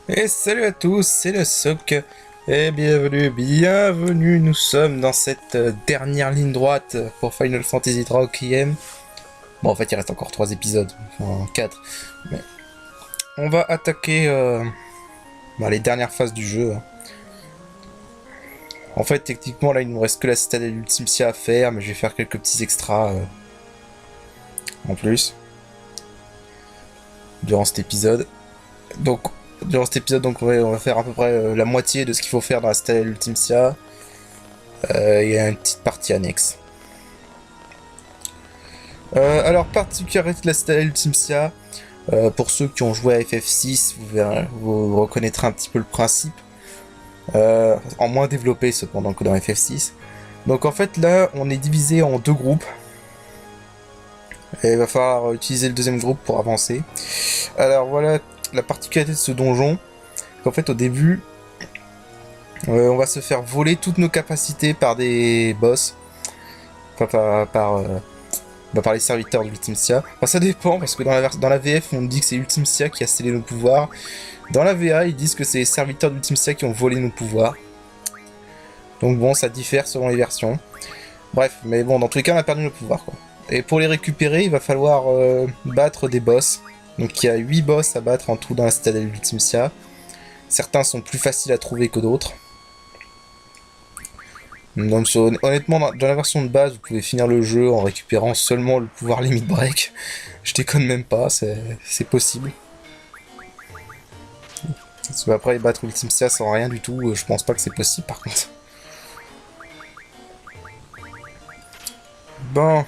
Et salut à tous, c'est le Soc. Et bienvenue, nous sommes dans cette dernière ligne droite pour Final Fantasy 3 Requiem. Bon, en fait, il reste encore 3 épisodes, enfin 4. Mais on va attaquer les dernières phases du jeu. En fait, techniquement, là, il nous reste que la citadelle Ultimcia à faire, mais je vais faire quelques petits extras en plus durant cet épisode. Donc, durant cet épisode, on va faire à peu près la moitié de ce qu'il faut faire dans la citadelle Ultimcia. Il y a une petite partie annexe. Alors, particularité de la citadelle Ultimcia, pour ceux qui ont joué à FF6, vous reconnaîtrez un petit peu le principe. En moins développé cependant que dans FF6. Donc en fait là, on est divisé en deux groupes. Et il va falloir utiliser le deuxième groupe pour avancer. Alors voilà la particularité de ce donjon. En fait au début, on va se faire voler toutes nos capacités par des boss. Enfin par les serviteurs de Ultimcia. Enfin ça dépend parce que dans la VF on dit que c'est Ultimcia qui a scellé nos pouvoirs. Dans la VA ils disent que c'est les serviteurs d'Ultimcia qui ont volé nos pouvoirs. Donc bon ça diffère selon les versions. Bref, mais bon dans tous les cas on a perdu nos pouvoirs quoi. Et pour les récupérer il va falloir battre des boss. Donc il y a 8 boss à battre en tout dans la citadelle d'Ultimcia. Certains sont plus faciles à trouver que d'autres. Donc honnêtement, dans la version de base, vous pouvez finir le jeu en récupérant seulement le pouvoir Limit Break. Je déconne même pas, c'est possible. Parce qu'après, battre Ultimcia sans rien du tout, je pense pas que c'est possible par contre. Bon,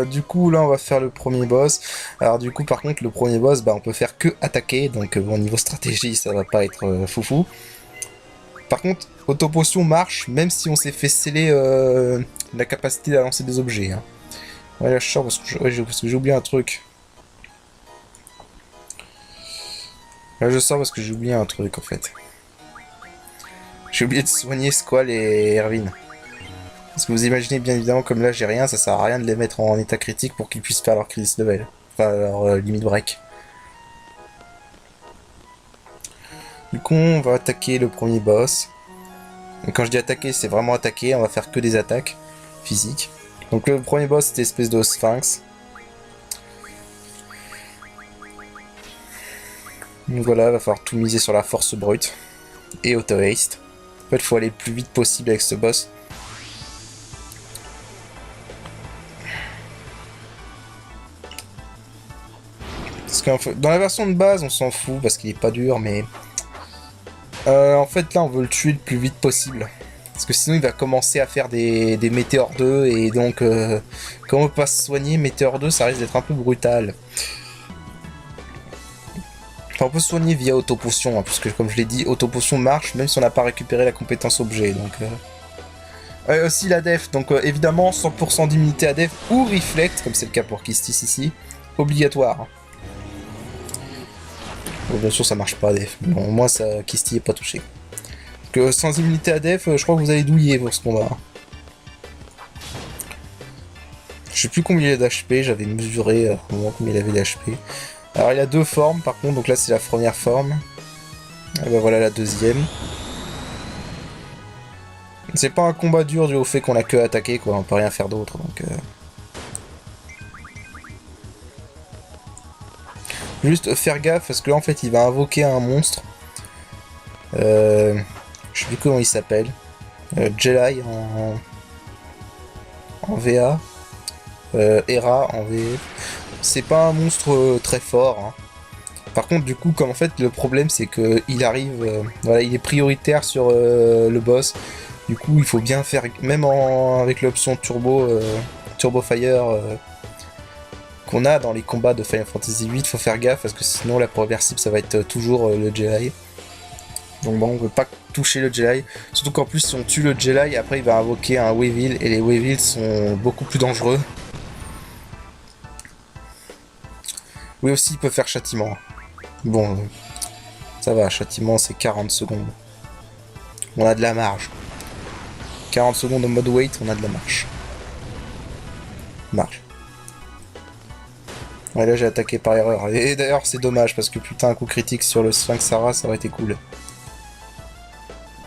du coup là on va faire le premier boss. Alors du coup par contre le premier boss, on peut faire que attaquer, donc bon niveau stratégie ça va pas être foufou. Par contre, autopotion marche même si on s'est fait sceller la capacité à lancer des objets. Hein. Ouais, là je sors parce que j'ai oublié un truc. Là je sors parce que j'ai oublié un truc en fait. J'ai oublié de soigner Squall et Erwin. Parce que vous imaginez bien évidemment comme là j'ai rien, ça sert à rien de les mettre en état critique pour qu'ils puissent faire leur crisis level. Enfin leur limit break. Du coup on va attaquer le premier boss. Donc, quand je dis attaquer, c'est vraiment attaquer, on va faire que des attaques physiques. Donc le premier boss c'était espèce de sphinx. Donc voilà, il va falloir tout miser sur la force brute et auto haste. En fait il faut aller le plus vite possible avec ce boss. Parce qu'en fait, dans la version de base on s'en fout parce qu'il est pas dur mais... en fait là on veut le tuer le plus vite possible. Parce que sinon il va commencer à faire des météores 2 et donc quand on peut pas se soigner, météore 2 ça risque d'être un peu brutal. Enfin on peut se soigner via autopotion, hein, puisque comme je l'ai dit, autopotion marche même si on n'a pas récupéré la compétence objet. Donc aussi la def, donc évidemment 100% d'immunité à def ou reflect, comme c'est le cas pour Kistis ici, obligatoire. Bon, bien sûr ça marche pas à def, bon moi ça Kisti est pas touché. Que sans immunité à def, je crois que vous allez douiller pour ce combat. Je sais plus combien il a d'HP, j'avais mesuré au moment combien il avait d'HP. Alors il a deux formes par contre, donc là c'est la première forme. Et ben voilà la deuxième. C'est pas un combat dur dû au fait qu'on a que attaqué quoi, on peut rien faire d'autre donc... Juste faire gaffe parce que là en fait il va invoquer un monstre. Je sais plus comment il s'appelle. Jelai en VA. Hera en VF. C'est pas un monstre très fort. Hein. Par contre, du coup, comme en fait, le problème c'est que il arrive, voilà, il est prioritaire sur le boss. Du coup, il faut bien faire, même avec l'option Turbo Fire qu'on a dans les combats de Final Fantasy VIII, faut faire gaffe parce que sinon la première cible ça va être toujours le Jedi. Donc bon, on veut pas toucher le Jedi. Surtout qu'en plus, si on tue le Jedi, après il va invoquer un Weevil et les Weevils sont beaucoup plus dangereux. Oui aussi il peut faire châtiment. Bon, ça va, châtiment c'est 40 secondes. On a de la marge. 40 secondes en mode wait, on a de la marge. Marge. Ouais, là j'ai attaqué par erreur. Et d'ailleurs c'est dommage parce que putain un coup critique sur le Sphinx Sarah ça aurait été cool.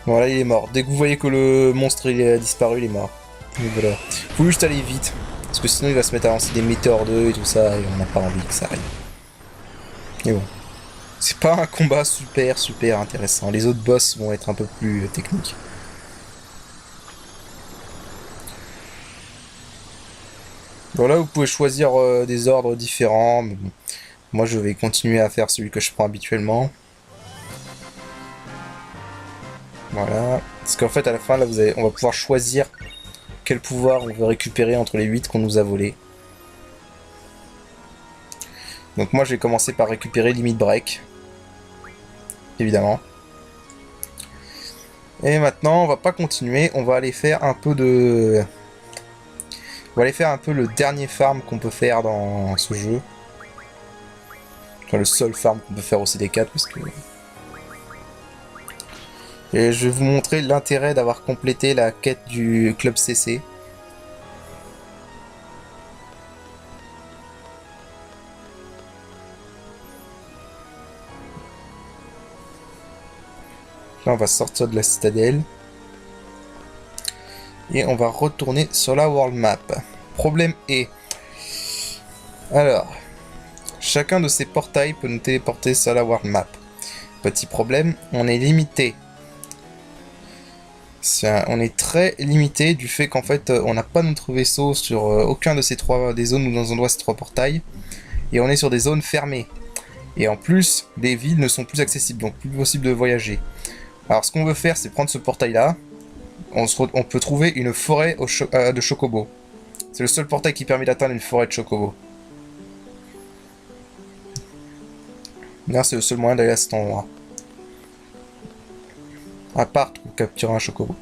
Voilà il est mort. Dès que vous voyez que le monstre il a disparu, il est mort. Donc voilà. Faut juste aller vite. Parce que sinon il va se mettre à lancer des météores d'eux et tout ça et on n'a pas envie que ça arrive. Et bon. C'est pas un combat super intéressant. Les autres boss vont être un peu plus techniques. Bon là vous pouvez choisir des ordres différents. Mais bon. Moi je vais continuer à faire celui que je prends habituellement. Voilà. Parce qu'en fait à la fin là on va pouvoir choisir quel pouvoir on veut récupérer entre les 8 qu'on nous a volés. Donc moi je vais commencer par récupérer Limit Break. Évidemment. Et maintenant on va pas continuer, on va aller faire un peu de... On va aller faire un peu le dernier farm qu'on peut faire dans ce jeu. Enfin, le seul farm qu'on peut faire au CD4 parce que... Et je vais vous montrer l'intérêt d'avoir complété la quête du club CC. Là on va sortir de la citadelle. Et on va retourner sur la world map. Problème est... Alors... Chacun de ces portails peut nous téléporter sur la world map. Petit problème, on est limité. On est très limité du fait qu'en fait on n'a pas notre vaisseau sur aucun de ces des zones où nous endroits ces 3 portails. Et on est sur des zones fermées. Et en plus, les villes ne sont plus accessibles, donc plus possible de voyager. Alors ce qu'on veut faire, c'est prendre ce portail là. On peut trouver une forêt de chocobo. C'est le seul portail qui permet d'atteindre une forêt de chocobo. Là, c'est le seul moyen d'aller à cet endroit. À part capturer un chocobo.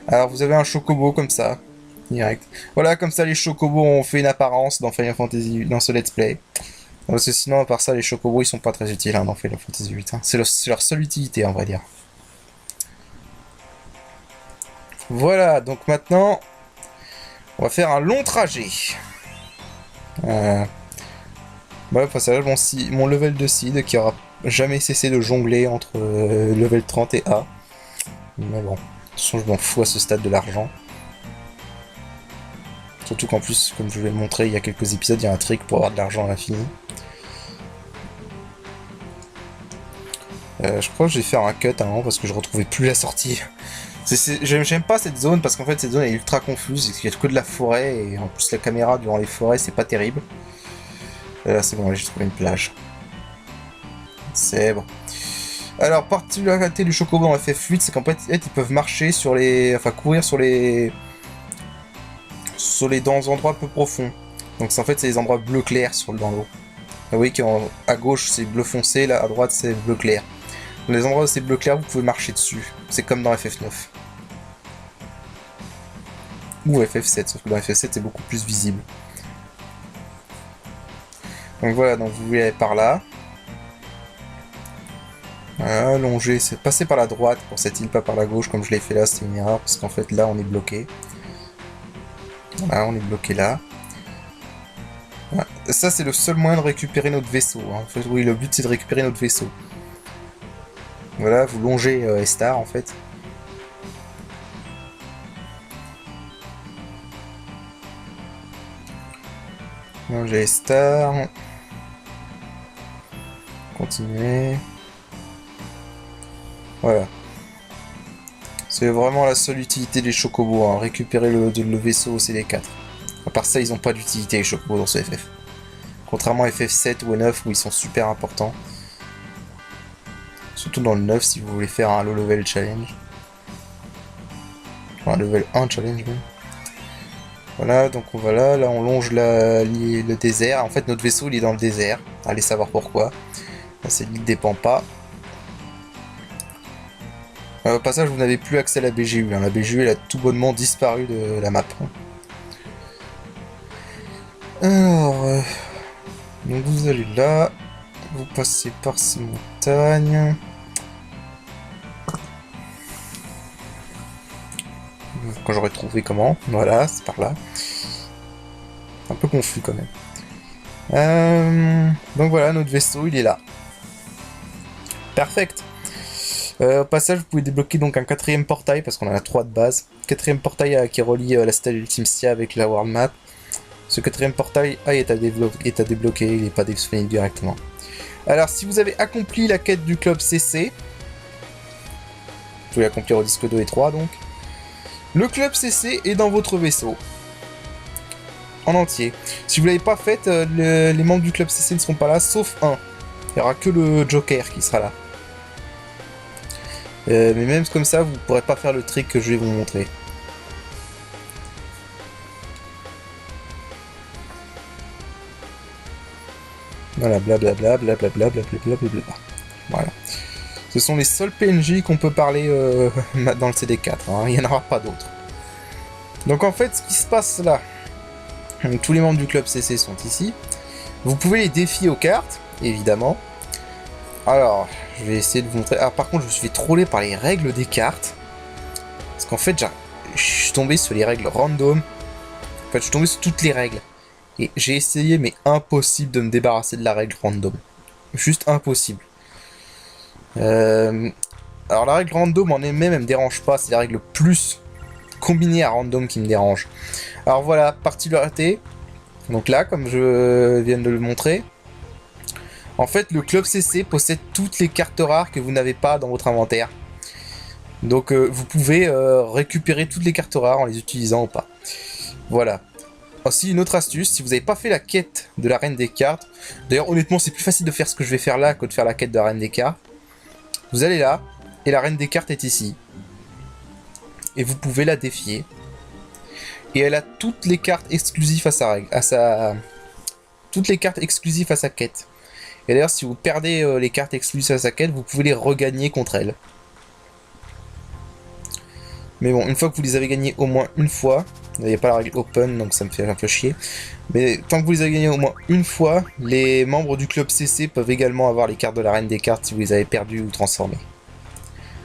Alors, vous avez un chocobo comme ça. Direct. Voilà, comme ça, les chocobos ont fait une apparence dans Final Fantasy, dans ce let's play. Parce que sinon, à part ça, les chocobos, ils sont pas très utiles dans Final Fantasy 8. Hein. C'est leur seule utilité, on va dire. Voilà, donc maintenant, on va faire un long trajet. Voilà, passage, mon level de seed qui aura jamais cessé de jongler entre level 30 et A. Mais bon, de toute façon, je m'en fous à ce stade de l'argent. Surtout qu'en plus, comme je vais le montrer, il y a quelques épisodes, il y a un trick pour avoir de l'argent à l'infini. Je crois que je vais faire un cut à un moment parce que je retrouvais plus la sortie. J'aime pas cette zone parce qu'en fait cette zone est ultra confuse, il y a que de la forêt et en plus la caméra durant les forêts c'est pas terrible. Là c'est bon, j'ai trouvé une plage. C'est bon. Alors particularité du chocobo en FF8 c'est qu'en fait ils peuvent marcher sur les... Enfin courir sur les... dans des endroits peu profonds. Donc en fait c'est les endroits bleu clair dans l'eau. Vous voyez qu'à gauche c'est bleu foncé, là à droite c'est bleu clair. Dans les endroits où c'est bleu clair, vous pouvez marcher dessus. C'est comme dans FF9. Ou FF7, sauf que dans FF7 c'est beaucoup plus visible. Donc voilà, donc vous voulez aller par là. Voilà, longer, c'est passer par la droite pour cette île, pas par la gauche comme je l'ai fait là, c'était une erreur parce qu'en fait là on est bloqué. Voilà, on est bloqué là. Voilà. Ça c'est le seul moyen de récupérer notre vaisseau. Hein. En fait, oui, le but c'est de récupérer notre vaisseau. Voilà, vous longez Estar en fait. Longez Estar. Continuer. Voilà. C'est vraiment la seule utilité des chocobos, hein. Récupérer le vaisseau au CD4. À part ça, ils n'ont pas d'utilité les chocobos dans ce FF. Contrairement à FF7 ou 9 où ils sont super importants. Surtout dans le 9 si vous voulez faire un low level challenge. Enfin, un level 1 challenge même. Voilà, donc on va là on longe le désert. En fait notre vaisseau il est dans le désert. Allez savoir pourquoi. Là c'est l'île des Pampas. Au passage vous n'avez plus accès à la BGU. Hein. La BGU elle a tout bonnement disparu de la map. Alors, donc vous allez là. Vous passez par ces montagnes. Quand j'aurais trouvé comment. Voilà, c'est par là. Un peu confus quand même. Donc voilà, notre vaisseau, il est là. Perfect. Au passage, vous pouvez débloquer donc un 4ème portail, parce qu'on en a 3 de base. 4ème portail qui relie la Stèle Ultimcia avec la World Map. Ce 4ème portail est à débloquer, il n'est pas disponible directement. Alors, si vous avez accompli la quête du club CC, vous pouvez l'accomplir au disque 2 et 3 donc. Le club CC est dans votre vaisseau. En entier. Si vous ne l'avez pas fait, les membres du club CC ne seront pas là, sauf un. Il n'y aura que le Joker qui sera là. Mais même comme ça, vous ne pourrez pas faire le trick que je vais vous montrer. Voilà, blablabla, blablabla, blablabla, blablabla. Voilà. Ce sont les seuls PNJ qu'on peut parler dans le CD4, hein. Il n'y en aura pas d'autres. Donc en fait, ce qui se passe là, donc, tous les membres du club CC sont ici. Vous pouvez les défier aux cartes, évidemment. Alors, je vais essayer de vous montrer. Ah, par contre, je me suis fait troller par les règles des cartes. Parce qu'en fait, je suis tombé sur les règles random. En fait, je suis tombé sur toutes les règles. Et j'ai essayé, mais impossible de me débarrasser de la règle random. Juste impossible. Alors, la règle random en elle-même, elle me dérange pas. C'est la règle plus combinée à random qui me dérange. Alors voilà, particularité. Donc là, comme je viens de le montrer, en fait, le club CC possède toutes les cartes rares que vous n'avez pas dans votre inventaire. Donc vous pouvez récupérer toutes les cartes rares en les utilisant ou pas. Voilà. Aussi, une autre astuce, si vous n'avez pas fait la quête de la reine des cartes, d'ailleurs honnêtement c'est plus facile de faire ce que je vais faire là que de faire la quête de la reine des cartes. Vous allez là, et la reine des cartes est ici. Et vous pouvez la défier. Et elle a toutes les cartes exclusives à sa règle, toutes les cartes exclusives à sa quête. Et d'ailleurs, si vous perdez les cartes exclusives à sa quête, vous pouvez les regagner contre elle. Mais bon, une fois que vous les avez gagnées au moins une fois, il n'y a pas la règle open, donc ça me fait un peu chier. Mais tant que vous les avez gagnées au moins une fois, les membres du club CC peuvent également avoir les cartes de la reine des cartes si vous les avez perdues ou transformées.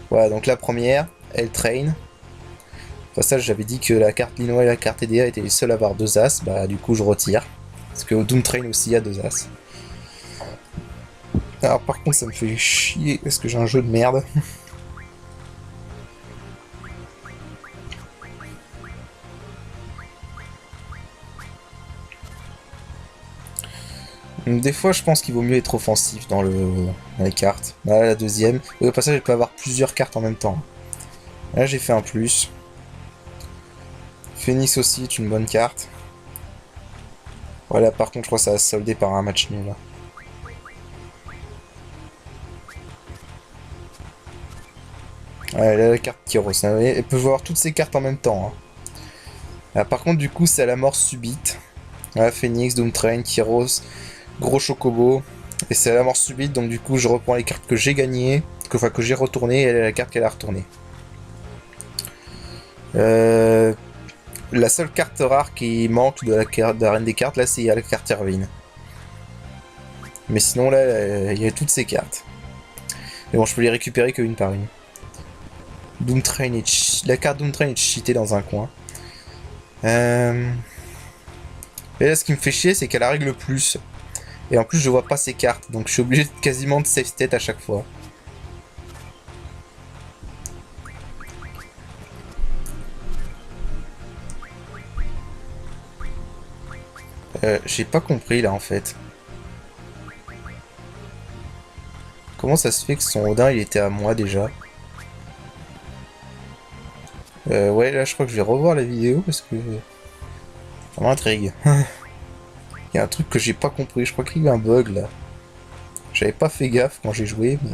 Voilà, donc la première, elle train. Enfin, ça, j'avais dit que la carte Linois et la carte EDA étaient les seuls à avoir 2 As, bah du coup je retire. Parce que au Doom Train aussi il y a 2 As. Alors par contre ça me fait chier parce que j'ai un jeu de merde. Des fois je pense qu'il vaut mieux être offensif dans les cartes. Là la deuxième. Et au passage je peux avoir plusieurs cartes en même temps. Là j'ai fait un plus. Phoenix aussi est une bonne carte. Voilà, par contre je crois que ça va se solder par un match nul là. Ouais, là, la carte Kyros, elle peut voir toutes ces cartes en même temps. Hein. Là, par contre, du coup, c'est à la mort subite. Là, Phoenix, Doomtrain, Kyros, Gros Chocobo. Et c'est à la mort subite, donc du coup, je reprends les cartes que j'ai gagnées, que j'ai retournées, et elle est la carte qu'elle a retournée. La seule carte rare qui manque de la reine des cartes, là, c'est la carte Irvine. Mais sinon, là, il y a toutes ces cartes. Mais bon, je peux les récupérer qu'une par une. Doomtrain la carte Doomtrain est cheatée dans un coin. Et là, ce qui me fait chier, c'est qu'elle a règle plus. Et en plus, je vois pas ses cartes, donc je suis obligé quasiment de save state à chaque fois. J'ai pas compris là en fait. Comment ça se fait que son Odin il était à moi déjà? Ouais, là je crois que je vais revoir la vidéo parce que ça m'intrigue. Il y a un truc que j'ai pas compris, je crois qu'il y a eu un bug là. J'avais pas fait gaffe quand j'ai joué, mais...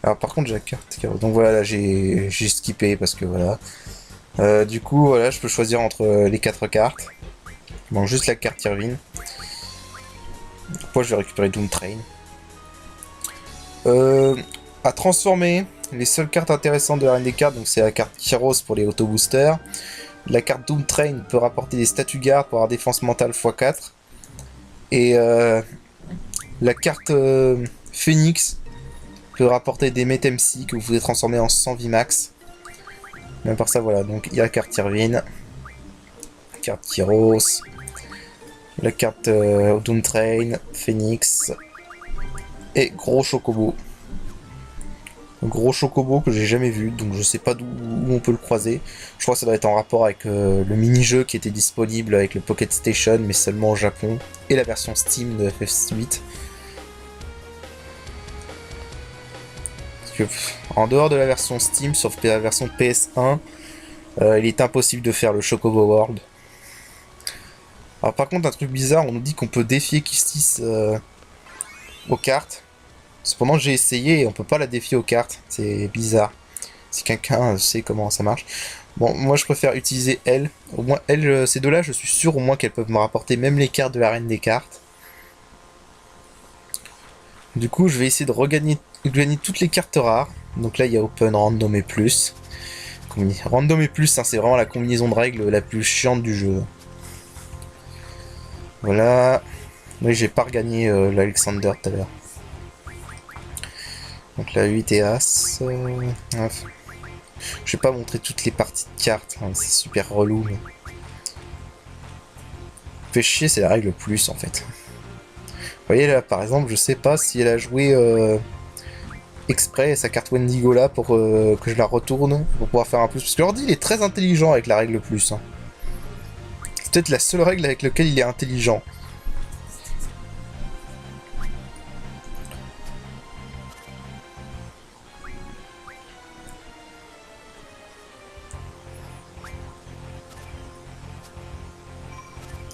Alors par contre j'ai la carte, donc voilà, là j'ai skippé parce que voilà. Du coup, voilà, je peux choisir entre les 4 cartes. Bon, juste la carte Irvine. Moi je vais récupérer Doomtrain. À transformer, les seules cartes intéressantes de la reine des cartes, donc c'est la carte Kyros pour les auto-boosters. La carte Doomtrain peut rapporter des statuts garde pour avoir défense mentale x4. Et la carte Phoenix peut rapporter des Metemsi que vous pouvez transformer en 100 vie max. Même par ça, voilà. Donc il y a la carte Irvine, carte Kyros, La carte Doom Train, Phoenix et Gros Chocobo. Un gros chocobo que j'ai jamais vu, donc je sais pas d'où on peut le croiser. Je crois que ça doit être en rapport avec le mini-jeu qui était disponible avec le Pocket Station, mais seulement au Japon, et la version Steam de FF8. Parce que, en dehors de la version Steam, sauf la version PS1, il est impossible de faire le Chocobo World. Alors par contre, un truc bizarre, on nous dit qu'on peut défier Kistis aux cartes. Cependant, j'ai essayé et on peut pas la défier aux cartes. C'est bizarre. Si quelqu'un sait comment ça marche. Bon, moi je préfère utiliser elle. Au moins, elle, ces deux-là, je suis sûr au moins qu'elles peuvent me rapporter même les cartes de la reine des cartes. Du coup, je vais essayer de gagner toutes les cartes rares. Donc là, il y a Open, Random et Plus. Random et Plus, hein, c'est vraiment la combinaison de règles la plus chiante du jeu. Voilà. Oui, j'ai pas regagné l'Alexander tout à l'heure. Donc là, 8 et As. Je vais pas montrer toutes les parties de cartes, hein, c'est super relou. Mais... fait chier, c'est la règle plus en fait. Vous voyez là, par exemple, je sais pas si elle a joué exprès sa carte Wendigo là pour que je la retourne pour pouvoir faire un plus. Parce que l'ordi il est très intelligent avec la règle plus. Hein. C'est peut-être la seule règle avec laquelle il est intelligent.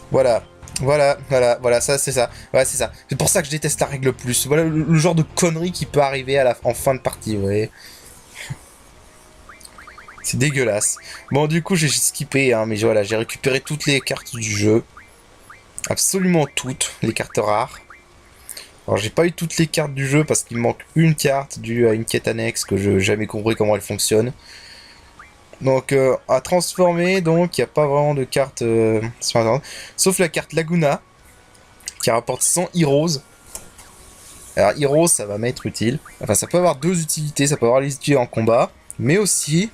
Voilà, ça c'est ça. Ouais, c'est ça. C'est pour ça que je déteste la règle plus. Voilà le genre de connerie qui peut arriver en fin de partie, vous voyez. C'est dégueulasse. Bon, du coup, j'ai skippé, hein, mais voilà, j'ai récupéré toutes les cartes du jeu. Absolument toutes, les cartes rares. Alors, j'ai pas eu toutes les cartes du jeu parce qu'il me manque une carte due à une quête annexe que je n'ai jamais compris comment elle fonctionne. Donc, à transformer, donc, il n'y a pas vraiment de carte sauf la carte Laguna, qui rapporte 100 Heroes. Alors, Heroes, ça va m'être utile. Enfin, ça peut avoir deux utilités. Ça peut avoir les utilités en combat, mais aussi,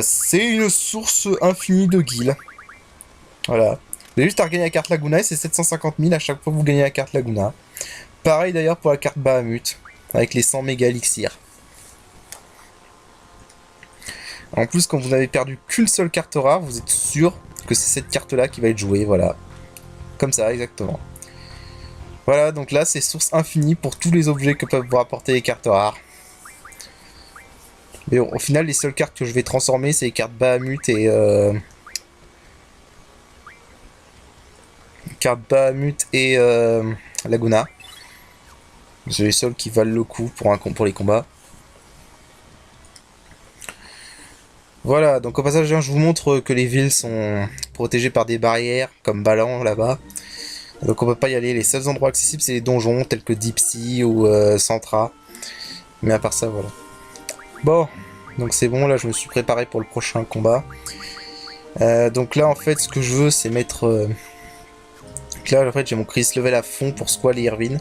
c'est une source infinie de gil. Voilà. Vous avez juste à regagner la carte Laguna et c'est 750 000 à chaque fois que vous gagnez la carte Laguna. Pareil d'ailleurs pour la carte Bahamut, avec les 100 méga elixirs. En plus, quand vous n'avez perdu qu'une seule carte rare, vous êtes sûr que c'est cette carte-là qui va être jouée, voilà. Comme ça, exactement. Voilà, donc là, c'est source infinie pour tous les objets que peuvent vous rapporter les cartes rares. Mais bon, au final, les seules cartes que je vais transformer, c'est les cartes Bahamut et... Laguna. C'est les seuls qui valent le coup pour les combats. Voilà, donc au passage, je vous montre que les villes sont protégées par des barrières, comme Balan là-bas. Donc on peut pas y aller. Les seuls endroits accessibles, c'est les donjons, tels que Dipsy ou Centra. Mais à part ça, voilà. Bon, donc c'est bon, là je me suis préparé pour le prochain combat. Donc là, en fait, ce que je veux, c'est mettre... là, en fait, j'ai mon Chris level à fond pour Squall et Irvine.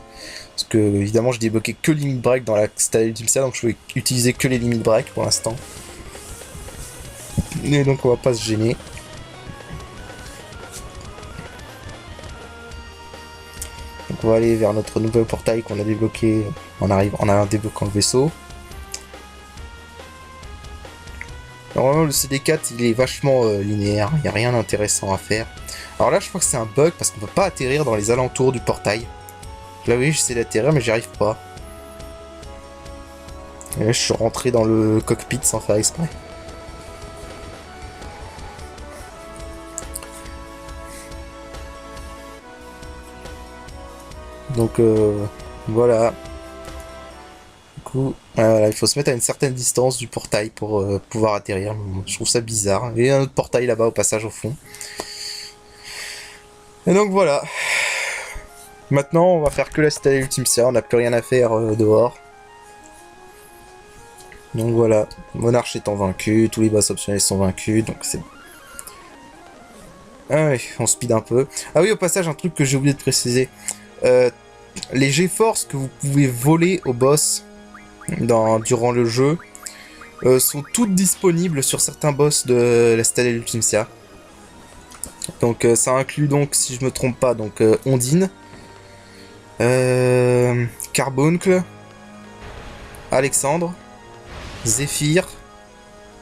Parce que, évidemment, je débloquais que Limit Break dans la Style Ultimate, donc je vais utiliser que les Limit Break pour l'instant. Et donc on va pas se gêner. Donc on va aller vers notre nouvel portail qu'on a débloqué en débloquant le vaisseau. Normalement le CD4 il est vachement linéaire, il n'y a rien d'intéressant à faire. Alors là je crois que c'est un bug parce qu'on peut pas atterrir dans les alentours du portail. Là oui j'essaie d'atterrir mais j'y arrive pas. Et là je suis rentré dans le cockpit sans faire exprès. Donc voilà. Du coup, voilà, il faut se mettre à une certaine distance du portail pour pouvoir atterrir. Je trouve ça bizarre. Il y a un autre portail là-bas au passage au fond. Et donc voilà. Maintenant, on va faire que la citadelle Ultimcia. On n'a plus rien à faire dehors. Donc voilà. Monarch étant vaincu, tous les boss optionnels sont vaincus. Donc c'est... Ah oui, on speed un peu. Ah oui, au passage, un truc que j'ai oublié de préciser. Les G-Force que vous pouvez voler au boss durant le jeu sont toutes disponibles sur certains boss de la citadelle Ultimcia. Donc ça inclut donc, si je me trompe pas, donc Ondine, Carboncle, Alexandre, Zéphyr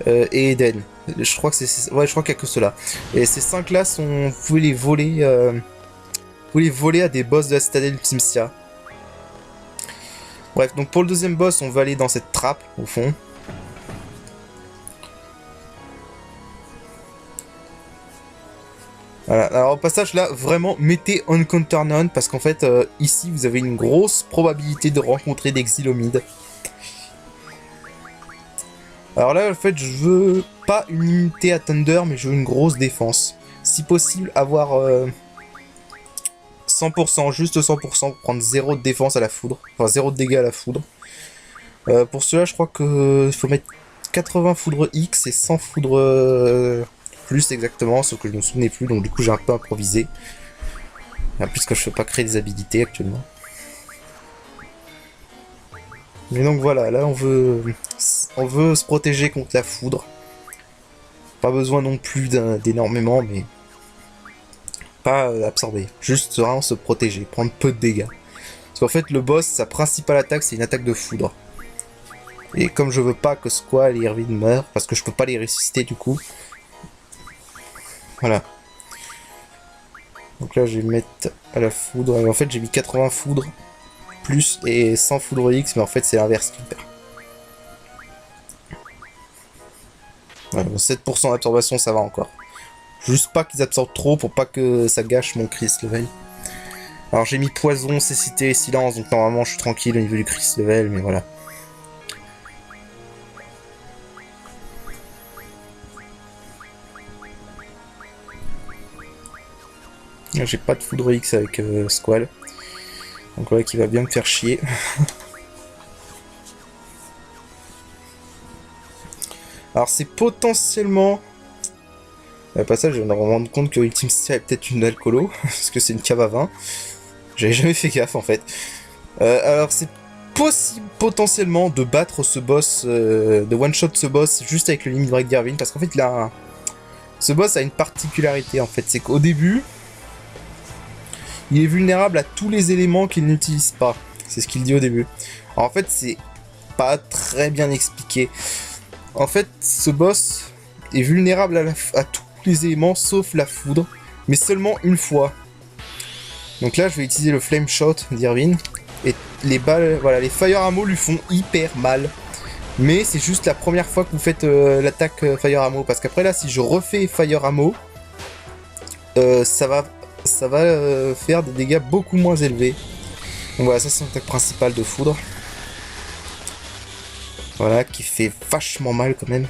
et Eden. Je crois que ouais, je crois qu'il y a que ceux-là. Et ces 5 là sont, vous pouvez les voler, à des boss de la citadelle Ultimcia. Bref, donc pour le deuxième boss, on va aller dans cette trappe au fond. Voilà. Alors au passage là, vraiment mettez Encounter None parce qu'en fait ici vous avez une grosse probabilité de rencontrer des Xylomides. Alors là en fait je veux pas une immunité à Thunder mais je veux une grosse défense. Si possible avoir 100%, juste 100% pour prendre 0 de défense à la foudre, enfin 0 de dégâts à la foudre. Pour cela je crois que il faut mettre 80 foudre X et 100 foudre plus exactement, sauf que je ne me souvenais plus, donc du coup j'ai un peu improvisé. Puisque je ne peux pas créer des habilités actuellement. Mais donc voilà, là on veut se protéger contre la foudre. Pas besoin non plus d'énormément, mais pas absorber. Juste vraiment se protéger, prendre peu de dégâts. Parce qu'en fait le boss, sa principale attaque c'est une attaque de foudre. Et comme je veux pas que Squall et Irvine meurent, parce que je peux pas les ressusciter du coup. Voilà. Donc là je vais mettre à la foudre. Et en fait j'ai mis 80 foudres plus et 100 foudre X, mais en fait c'est l'inverse qui perd. Voilà, 7% d'absorption ça va encore. Juste pas qu'ils absorbent trop pour pas que ça gâche mon Chris level. Alors j'ai mis poison, cécité et silence, donc normalement je suis tranquille au niveau du Chris level, mais voilà. J'ai pas de foudre X avec Squall. Donc ouais, qui va bien me faire chier. Alors c'est potentiellement... Au passage, je viens de me rendre compte que Ultimcia est peut-être une alcoolo, parce que c'est une cave à vin. J'avais jamais fait gaffe en fait. Alors c'est possible potentiellement de battre ce boss, de one-shot ce boss juste avec le limit break d'Irvine, parce qu'en fait ce boss a une particularité en fait, c'est qu'au début, il est vulnérable à tous les éléments qu'il n'utilise pas. C'est ce qu'il dit au début. Alors, en fait, c'est pas très bien expliqué. En fait, ce boss est vulnérable à tous les éléments sauf la foudre, mais seulement une fois. Donc là, je vais utiliser le Flame Shot d'Irvine. Et les balles, voilà, les Fire Arrow lui font hyper mal. Mais c'est juste la première fois que vous faites l'attaque Fire Arrow. Parce qu'après là, si je refais Fire Arrow, ça va faire des dégâts beaucoup moins élevés. Donc voilà, ça c'est l'attaque principale de foudre. Voilà, qui fait vachement mal quand même.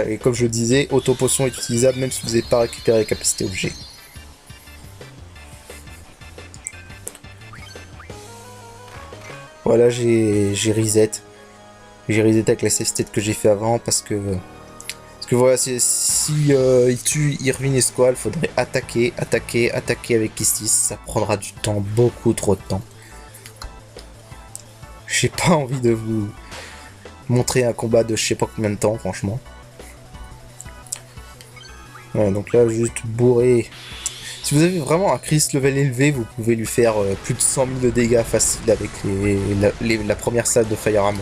Et comme je le disais, auto-potion est utilisable même si vous n'avez pas récupéré les capacités objet. Voilà, j'ai reset. J'ai reset avec la save state que j'ai fait avant parce que voilà, si il tue Irvine et Squall, faudrait attaquer avec Kistis. Ça prendra du temps, beaucoup trop de temps. J'ai pas envie de vous montrer un combat de je sais pas combien de temps, franchement. Voilà, donc là, juste bourrer. Si vous avez vraiment un Chris level élevé, vous pouvez lui faire plus de 100 000 de dégâts faciles avec la première salle de Fire Arrow.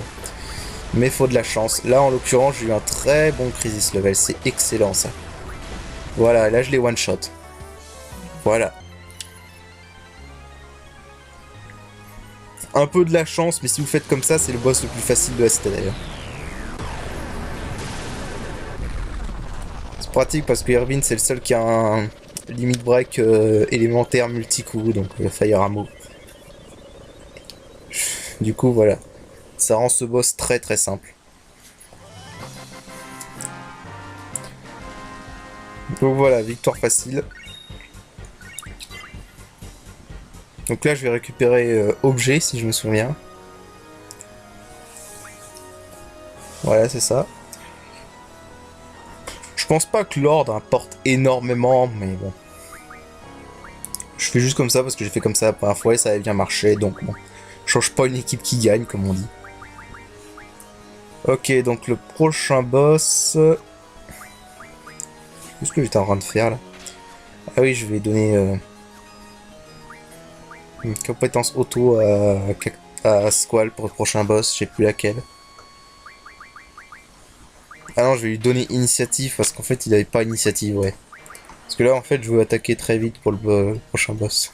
Mais faut de la chance. Là, en l'occurrence, j'ai eu un très bon Crisis level. C'est excellent, ça. Voilà, là, je l'ai one-shot. Voilà. Un peu de la chance, mais si vous faites comme ça, c'est le boss le plus facile de la citadelle. C'est pratique parce que Irvine, c'est le seul qui a un limit break élémentaire multi-coup, donc Fire Arrow. Du coup, voilà. Ça rend ce boss très très simple. Donc voilà, victoire facile. Donc là, je vais récupérer objet, si je me souviens. Voilà, c'est ça. Je pense pas que l'ordre importe énormément, mais bon. Je fais juste comme ça parce que j'ai fait comme ça la première fois et ça avait bien marché, donc bon. Je change pas une équipe qui gagne, comme on dit. Ok, donc le prochain boss... Qu'est-ce que j'étais en train de faire là? Ah oui, je vais donner une compétence auto à Squall pour le prochain boss, je sais plus laquelle. Ah non, je vais lui donner initiative parce qu'en fait il avait pas initiative, ouais. Parce que là en fait je veux attaquer très vite pour le prochain boss.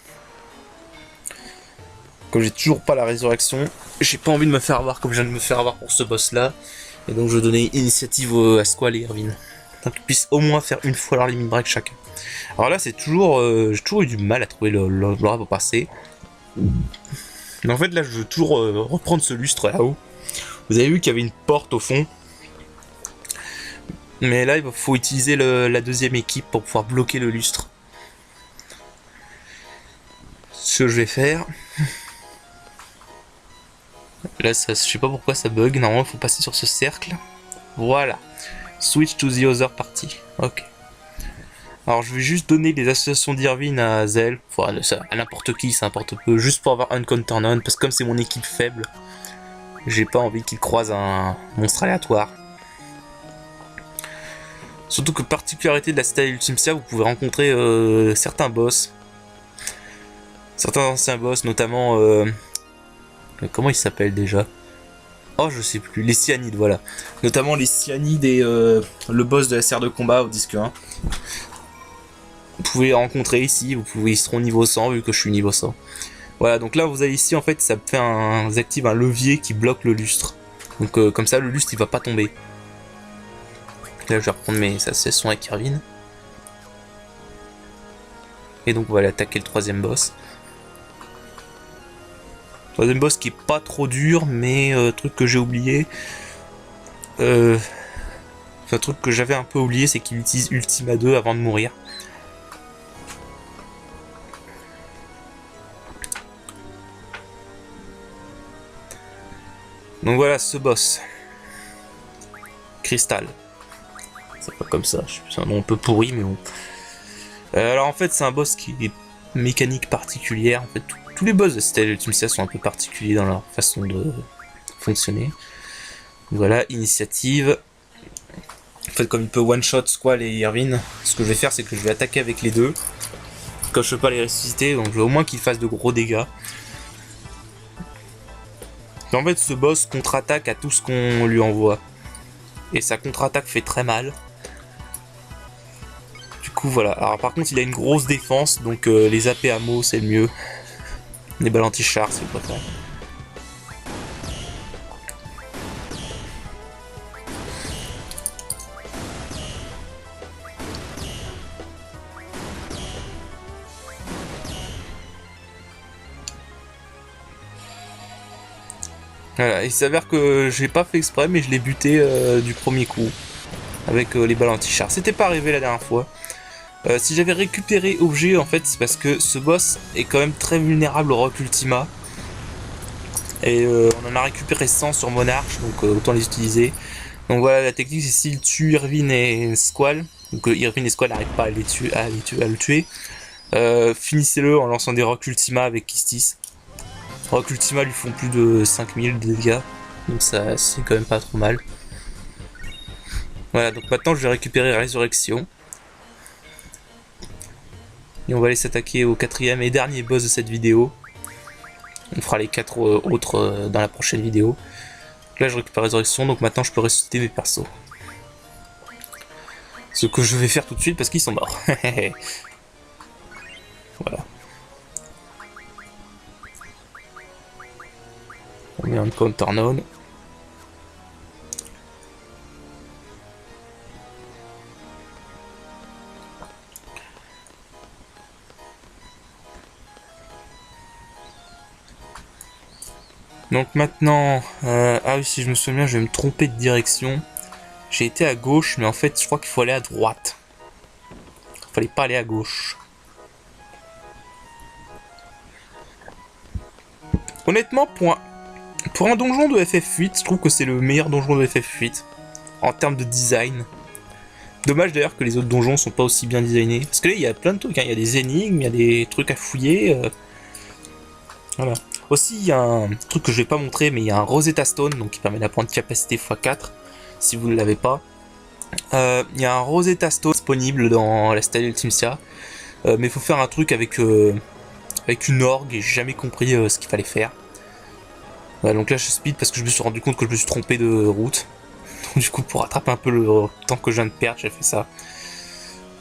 Comme j'ai toujours pas la résurrection, j'ai pas envie de me faire avoir comme je viens de me faire avoir pour ce boss là. Et donc je vais donner initiative à Squall et Irvine. Pour qu'ils puissent au moins faire une fois leur limit break chacun. Alors là c'est toujours... j'ai toujours eu du mal à trouver le rap au passé. Mais en fait là je veux toujours reprendre ce lustre là-haut. Vous avez vu qu'il y avait une porte au fond. Mais là il faut utiliser la deuxième équipe pour pouvoir bloquer le lustre. Ce que je vais faire... Là, ça, je sais pas pourquoi ça bug. Normalement, il faut passer sur ce cercle. Voilà. Switch to the other party. Ok. Alors, je vais juste donner les associations d'Irvine à Zell. Enfin, à n'importe qui, ça importe peu. Juste pour avoir un counter none. Parce que comme c'est mon équipe faible, j'ai pas envie qu'il croise un monstre aléatoire. Surtout que particularité de la citadelle Ultimcia, vous pouvez rencontrer certains boss. Certains anciens boss, notamment... comment il s'appelle déjà? Oh, je sais plus. Les cyanides, voilà. Notamment les cyanides et le boss de la serre de combat au disque 1. Vous pouvez les rencontrer ici. Ils seront niveau 100 vu que je suis niveau 100. Voilà, donc là vous avez ici en fait, ça fait vous active un levier qui bloque le lustre. Donc comme ça, le lustre il va pas tomber. Là, je vais reprendre mes associations avec Irvine. Et donc on va aller attaquer le troisième boss. Troisième boss qui est pas trop dur, mais truc que j'ai oublié. Enfin, truc que j'avais un peu oublié, c'est qu'il utilise Ultima 2 avant de mourir. Donc voilà ce boss. Cristal. C'est pas comme ça, c'est un nom un peu pourri, mais bon. Alors en fait, c'est un boss qui est mécanique particulière. En fait, tous les boss de Citadel Ultimcia sont un peu particuliers dans leur façon de fonctionner. Voilà, initiative. En fait, comme il peut one-shot Squall et Irvine, ce que je vais faire, c'est que je vais attaquer avec les deux. Comme je peux pas les ressusciter, donc je veux au moins qu'ils fassent de gros dégâts. Et en fait, ce boss contre-attaque à tout ce qu'on lui envoie. Et sa contre-attaque fait très mal. Du coup, voilà. Alors, par contre, il a une grosse défense, donc les AP à mots, c'est le mieux. Les balles anti-char, c'est pas ça. Voilà, il s'avère que j'ai pas fait exprès, mais je l'ai buté du premier coup. Avec les balles anti-char. C'était pas arrivé la dernière fois. Si j'avais récupéré objet, en fait, c'est parce que ce boss est quand même très vulnérable au rock Ultima. Et on en a récupéré 100 sur Monarch, donc autant les utiliser. Donc voilà, la technique, c'est s'il tue Irvine et Squall, donc Irvine et Squall n'arrivent pas à le tuer, finissez-le en lançant des rock Ultima avec Kistis. Rock Ultima lui font plus de 5000 de dégâts, donc ça c'est quand même pas trop mal. Voilà, donc maintenant je vais récupérer Résurrection. Et on va aller s'attaquer au quatrième et dernier boss de cette vidéo. On fera les 4 autres dans la prochaine vidéo. Là je récupère Résurrection, donc maintenant je peux ressusciter mes persos. Ce que je vais faire tout de suite parce qu'ils sont morts. Voilà. On met un counter none. Donc maintenant, ah oui, si je me souviens, je vais me tromper de direction. J'ai été à gauche, mais en fait, je crois qu'il faut aller à droite. Il fallait pas aller à gauche. Honnêtement, pour un donjon de FF8, je trouve que c'est le meilleur donjon de FF8 en termes de design. Dommage d'ailleurs que les autres donjons sont pas aussi bien designés. Parce que là, il y a plein de trucs, hein. Il y a des énigmes, il y a des trucs à fouiller. Voilà. Aussi, il y a un truc que je vais pas montrer, mais il y a un Rosetta Stone, donc qui permet d'apprendre capacité x4, si vous ne l'avez pas. Il y a un Rosetta Stone disponible dans la Citadel Ultimcia. mais il faut faire un truc avec une orgue et j'ai jamais compris ce qu'il fallait faire. Voilà, donc là je speed parce que je me suis rendu compte que je me suis trompé de route. Donc du coup pour rattraper un peu le temps que je viens de perdre, j'ai fait ça.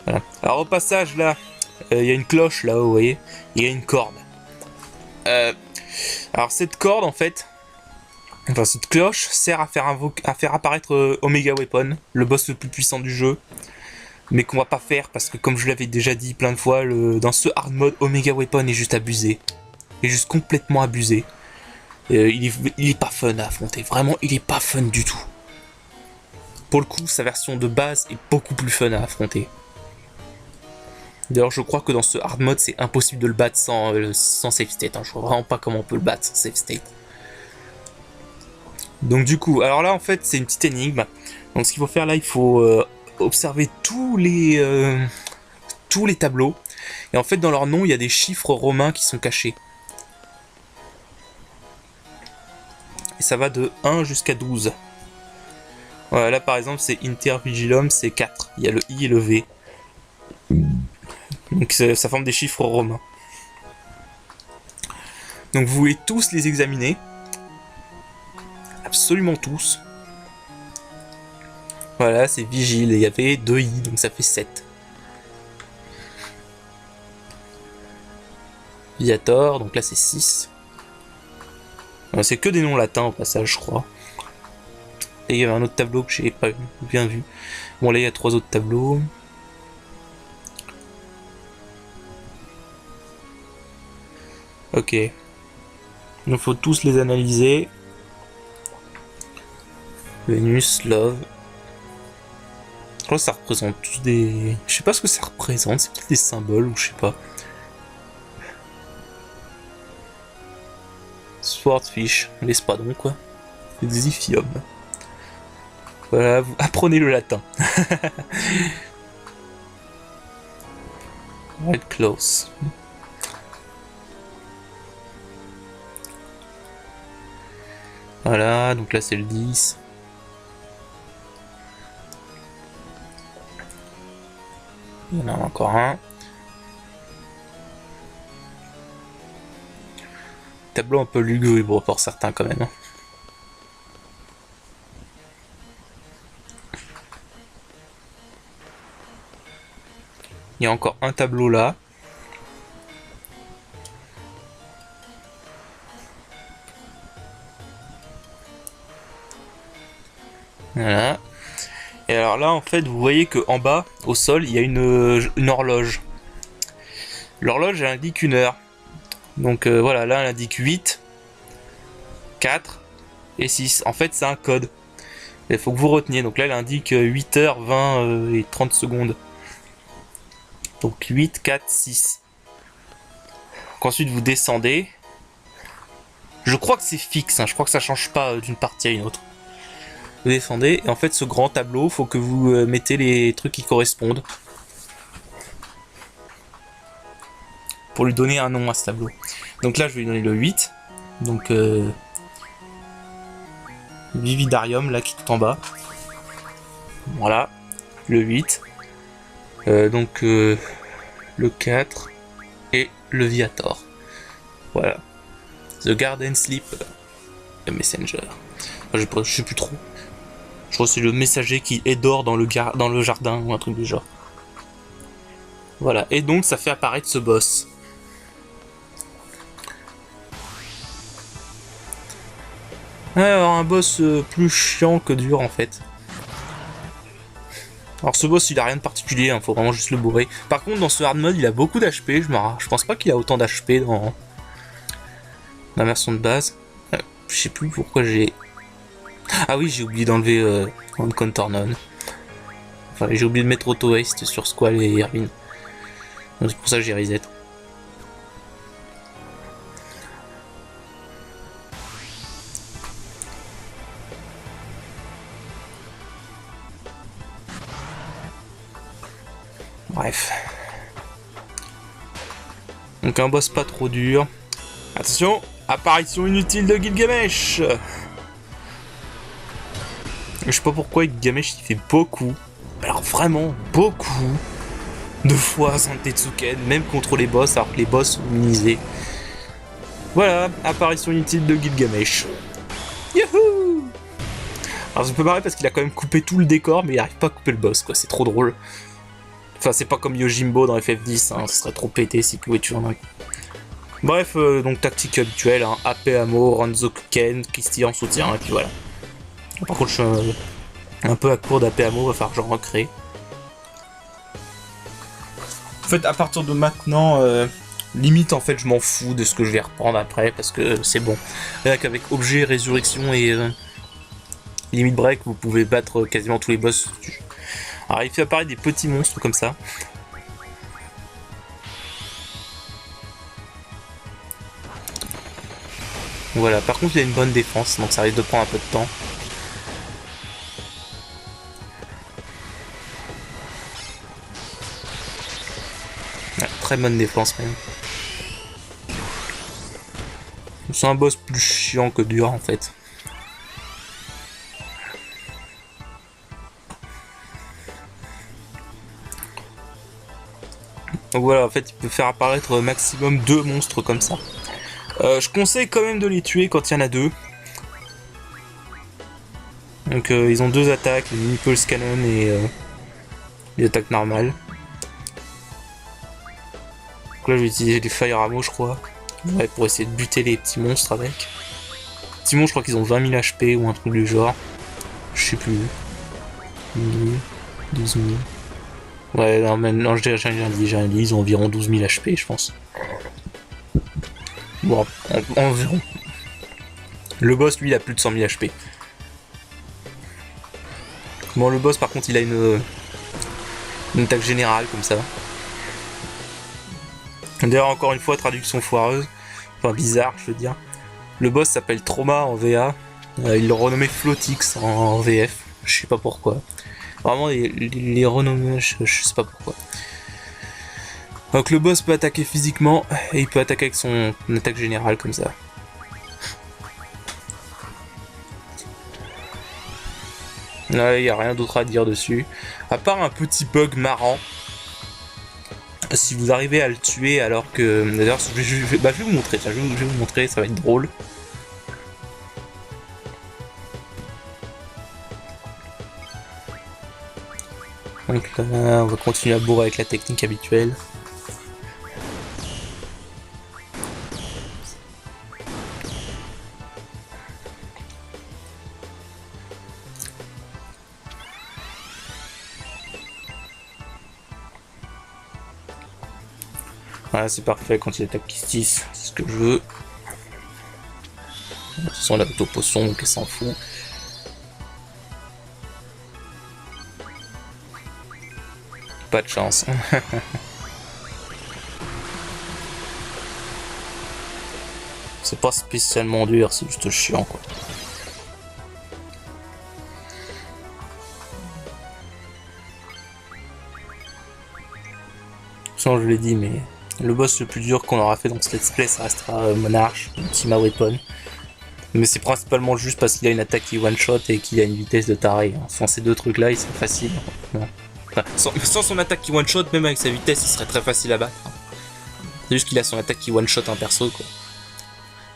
Voilà. Alors au passage là, il y a une cloche là, vous voyez, il y a une corde. Alors cette corde en fait, enfin cette cloche sert à faire apparaître Omega Weapon, le boss le plus puissant du jeu. Mais qu'on va pas faire parce que comme je l'avais déjà dit plein de fois, dans ce hard mode, Omega Weapon est juste abusé. Il est juste complètement abusé. Il est pas fun à affronter, vraiment il est pas fun du tout. Pour le coup, sa version de base est beaucoup plus fun à affronter. D'ailleurs, je crois que dans ce hard mode, c'est impossible de le battre sans save state. Hein. Je vois vraiment pas comment on peut le battre sans save state. Donc du coup, alors là en fait, c'est une petite énigme. Donc ce qu'il faut faire là, il faut observer tous les tableaux. Et en fait, dans leur nom, il y a des chiffres romains qui sont cachés. Et ça va de 1 jusqu'à 12. Voilà, là par exemple, c'est Intervigilum, c'est 4. Il y a le I et le V. Donc ça forme des chiffres romains. Donc vous voulez tous les examiner. Absolument tous. Voilà, c'est Vigile. Et il y avait 2 I, donc ça fait 7. Viator, donc là c'est 6. C'est que des noms latins au passage, je crois. Et il y avait un autre tableau que j'ai pas bien vu. Bon, là il y a 3 autres tableaux. Ok. Il faut tous les analyser. Vénus, Love. Je crois que ça représente tous des... Je sais pas ce que ça représente, c'est peut-être des symboles ou je sais pas. Swordfish, l'espadon quoi. Xiphium. Voilà, vous apprenez le latin. Red Close. Voilà, donc là c'est le 10. Il y en a encore un. Tableau un peu lugubre pour certains quand même. Il y a encore un tableau là. Voilà. Et alors là, en fait, vous voyez que en bas, au sol, il y a une horloge. L'horloge, elle indique une heure. Donc voilà, là, elle indique 8, 4 et 6. En fait, c'est un code. Il faut que vous reteniez. Donc là, elle indique 8h20 et 30 secondes. Donc 8, 4, 6. Donc ensuite, vous descendez. Je crois que c'est fixe. Hein. Je crois que ça change pas d'une partie à une autre. Vous descendez, et en fait ce grand tableau, faut que vous mettez les trucs qui correspondent pour lui donner un nom à ce tableau. Donc là je vais lui donner le 8, donc Vividarium là qui est tout en bas. Voilà, le 8, donc le 4 et le Viator. Voilà, The Garden Sleep, le Messenger. Enfin, je sais plus trop. Je crois que c'est le messager qui dort dans le jardin ou un truc du genre. Voilà, et donc ça fait apparaître ce boss. Alors un boss plus chiant que dur en fait. Alors ce boss il a rien de particulier, hein, faut vraiment juste le bourrer. Par contre dans ce hard mode il a beaucoup d'HP, je pense pas qu'il a autant d'HP dans la version de base. Je sais plus pourquoi j'ai... Ah oui, j'ai oublié d'enlever Contornon. Enfin, j'ai oublié de mettre Auto Haste sur Squall et Irvine. Donc c'est pour ça que j'ai reset. Bref. Donc un boss pas trop dur. Attention, apparition inutile de Gilgamesh. Je sais pas pourquoi Gilgamesh il fait beaucoup. Alors vraiment beaucoup 2 fois Zantetsuken, même contre les boss, alors que les boss sont minimisés. Voilà, apparition inutile de Gilgamesh. Youhou! Alors je peux marrer parce qu'il a quand même coupé tout le décor, mais il arrive pas à couper le boss, quoi, c'est trop drôle. Enfin, c'est pas comme Yojimbo dans FF10, hein, ce serait trop pété s'il pouvait tuer un. Bref, donc tactique habituelle, hein, AP Amo, Ranzokuken, Christy en soutien, et puis voilà. Par contre, je suis un peu à court d'AP Amo, va falloir que j'en recrée. En fait, à partir de maintenant, limite, en fait, je m'en fous de ce que je vais reprendre après, parce que c'est bon. Rien qu'avec objet, résurrection et limite break, vous pouvez battre quasiment tous les boss. Alors, il fait apparaître des petits monstres comme ça. Voilà, par contre il a une bonne défense, donc ça risque de prendre un peu de temps. Ouais, très bonne défense même. C'est un boss plus chiant que dur en fait. Donc voilà, en fait il peut faire apparaître maximum 2 monstres comme ça. Je conseille quand même de les tuer quand il y en a 2. Donc ils ont 2 attaques, le mini pulse cannon et les attaques normales. Donc là je vais utiliser les fire ammo je crois. Ouais, pour essayer de buter les petits monstres avec. Les petits monstres je crois qu'ils ont 20 000 HP ou un truc du genre. Je sais plus. 1000, 12 000. Ouais, non, j'ai rien dit, ils ont environ 12 000 HP je pense. Bon, environ. Le boss, lui, il a plus de 100 000 HP. Bon, le boss, par contre, il a une attaque générale, comme ça. D'ailleurs, encore une fois, traduction foireuse. Enfin, bizarre, je veux dire. Le boss s'appelle Trauma en VA. Ils l'ont renommé Flotix en VF. Je sais pas pourquoi. Vraiment, les renommés, je sais pas pourquoi. Donc le boss peut attaquer physiquement et il peut attaquer avec son attaque générale comme ça. Là, il n'y a rien d'autre à dire dessus. À part un petit bug marrant. Si vous arrivez à le tuer alors que... D'ailleurs, je vais vous montrer, tiens, je vais vous montrer, ça va être drôle. Donc là, on va continuer à bourrer avec la technique habituelle. Voilà, c'est parfait quand il attaque Kistis, c'est ce que je veux. De toute façon, la auto-potion, donc elle s'en fout. Pas de chance. C'est pas spécialement dur, c'est juste chiant quoi. Sinon, je l'ai dit, mais le boss le plus dur qu'on aura fait dans ce let's play, ça restera Monarch, Ultima Weapon. Mais c'est principalement juste parce qu'il a une attaque qui one-shot et qu'il a une vitesse de taré. Sans ces deux trucs-là, il serait facile. Non. Enfin, sans son attaque qui one-shot, même avec sa vitesse, il serait très facile à battre. C'est juste qu'il a son attaque qui one-shot un perso, quoi.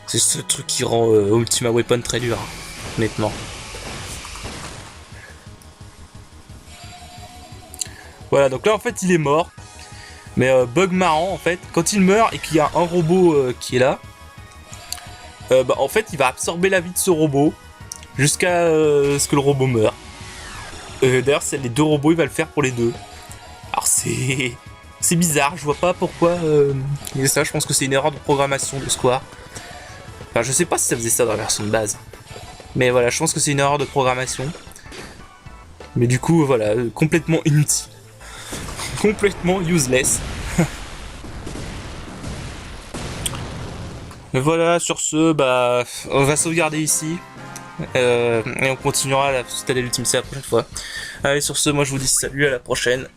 C'est ce truc qui rend Ultima Weapon très dur, hein, honnêtement. Voilà, donc là, en fait, il est mort. Mais bug marrant, en fait, quand il meurt et qu'il y a un robot qui est là, bah, en fait, il va absorber la vie de ce robot jusqu'à ce que le robot meure. D'ailleurs, c'est les deux robots, il va le faire pour les deux. Alors, c'est bizarre, je vois pas pourquoi il y a ça. Je pense que c'est une erreur de programmation de Square. Enfin, je sais pas si ça faisait ça dans la version de base. Mais voilà, je pense que c'est une erreur de programmation. Mais du coup, voilà, complètement inutile. Complètement useless. Mais voilà, sur ce, bah, on va sauvegarder ici. Et on continuera à la citadelle ultime la prochaine fois. Allez, sur ce, moi je vous dis salut, à la prochaine.